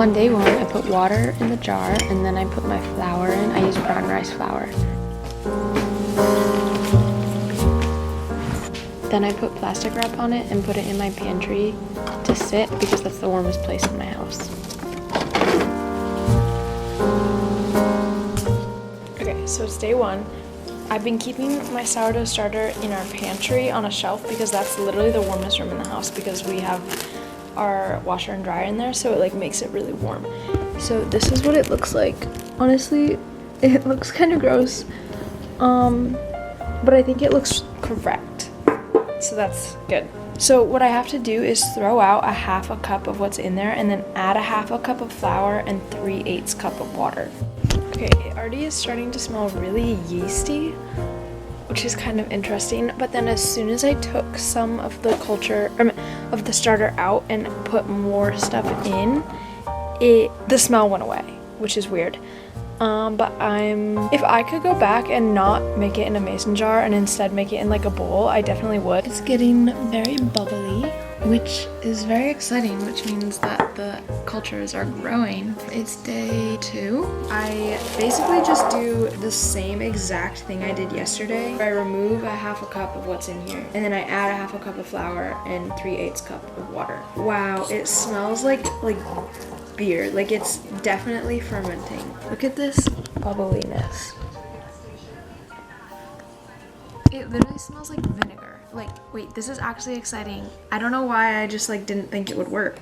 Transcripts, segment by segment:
On day one, I put water in the jar and then I put my flour in. I use brown rice flour. Then I put plastic wrap on it and put it in my pantry to sit because that's the warmest place in my house. Okay, so it's day one. I've been keeping my sourdough starter in our pantry on a shelf because that's literally the warmest room in the house because we have our washer and dryer in there, so it like makes it really warm. So this is what it looks like. Honestly, it looks kind of gross, but I think it looks correct, so that's good. So what I have to do is throw out a half a cup of what's in there and then add a half a cup of flour and 3/8 cup of water. Okay, it already is starting to smell really yeasty, which is kind of interesting, but then as soon as I took some of the of the starter out and put more stuff in, the smell went away, which is weird. But if I could go back and not make it in a mason jar and instead make it in like a bowl, I definitely would. It's getting very bubbly, which is very exciting, which means that the cultures are growing. It's day 2. I basically just do the same exact thing I did yesterday. I remove a half a cup of what's in here, and then I add a half a cup of flour and 3/8 cup of water. Wow, it smells like beer. Like it's definitely fermenting. Look at this bubbliness. It literally smells like vinegar. Like, wait, this is actually exciting. I don't know why I just like didn't think it would work.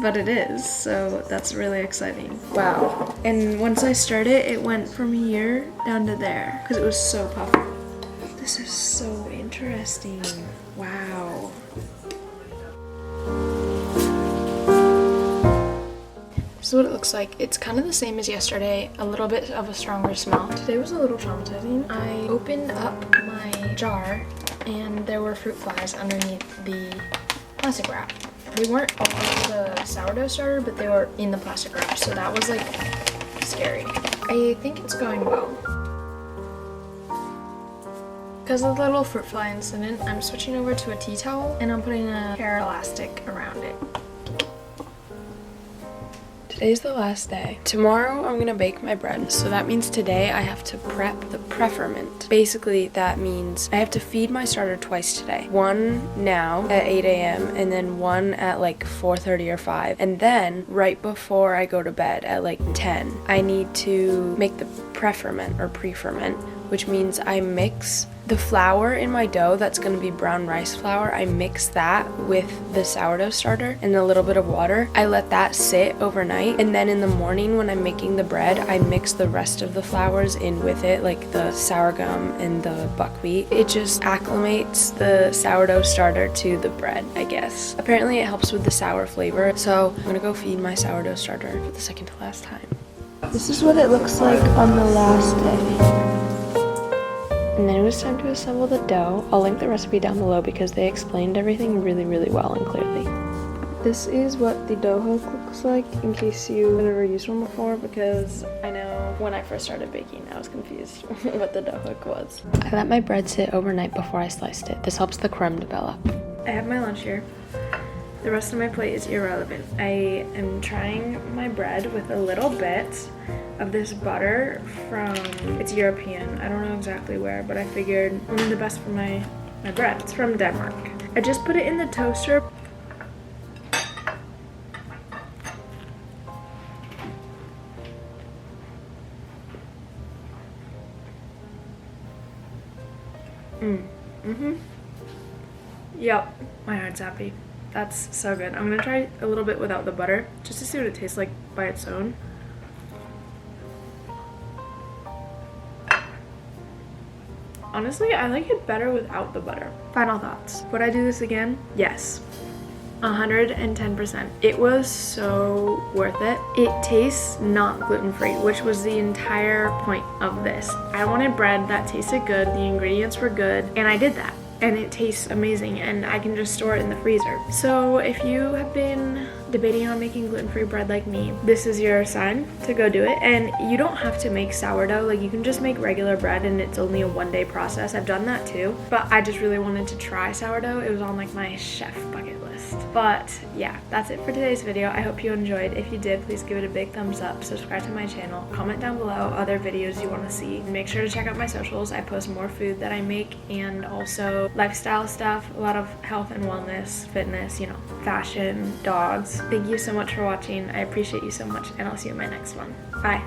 But it is, so that's really exciting. Wow. And once I started, it went from here down to there because it was so puffy. This is so interesting. Wow. This is what it looks like. It's kind of the same as yesterday, a little bit of a stronger smell. Today was a little traumatizing. I opened up my jar and there were fruit flies underneath the plastic wrap. They weren't on the sourdough starter, but they were in the plastic wrap, so that was like scary. I think it's going well. Because of the little fruit fly incident, I'm switching over to a tea towel and I'm putting a hair elastic around it. Today's the last day. Tomorrow I'm gonna bake my bread, so that means today I have to prep the pre-ferment. Basically that means I have to feed my starter twice today. One now at 8 a.m. and then one at like 4:30 or 5. And then right before I go to bed at like 10, I need to make the pre-ferment or pre-ferment, which means I mix the flour in my dough that's going to be brown rice flour. I mix that with the sourdough starter and a little bit of water. I let that sit overnight, and then in the morning when I'm making the bread, I mix the rest of the flours in with it, like the sorghum and the buckwheat. It just acclimates the sourdough starter to the bread, I guess. Apparently it helps with the sour flavor, so I'm gonna go feed my sourdough starter for the second to last time. This is what it looks like on the last day. And then it was time to assemble the dough. I'll link the recipe down below because they explained everything really, really well and clearly. This is what the dough hook looks like in case you have never used one before, because I know when I first started baking I was confused what the dough hook was. I let my bread sit overnight before I sliced it. This helps the crumb develop. I have my lunch here. The rest of my plate is irrelevant. I am trying my bread with a little bit of this butter from, it's European, I don't know exactly where, but I figured only the best for my bread. It's from Denmark. I just put it in the toaster. Yep, my heart's happy. That's so good. I'm gonna try a little bit without the butter just to see what it tastes like by its own. Honestly, I like it better without the butter. Final thoughts. Would I do this again? Yes. 110%. It was so worth it. It tastes not gluten-free, which was the entire point of this. I wanted bread that tasted good, the ingredients were good, and I did that. And it tastes amazing, and I can just store it in the freezer. So if you have been debating on making gluten-free bread like me, this is your sign to go do it. And you don't have to make sourdough. Like, you can just make regular bread and it's only a one-day process. I've done that too, but I just really wanted to try sourdough. It was on like my chef bucket list. honest. But yeah, that's it for today's video. I hope you enjoyed. If you did, please give it a big thumbs up, subscribe to my channel, comment down below other videos you want to see, and make sure to check out my socials. I post more food that I make and also lifestyle stuff, a lot of health and wellness, fitness, you know, fashion, dogs. Thank you so much for watching. I appreciate you so much, and I'll see you in my next one. Bye.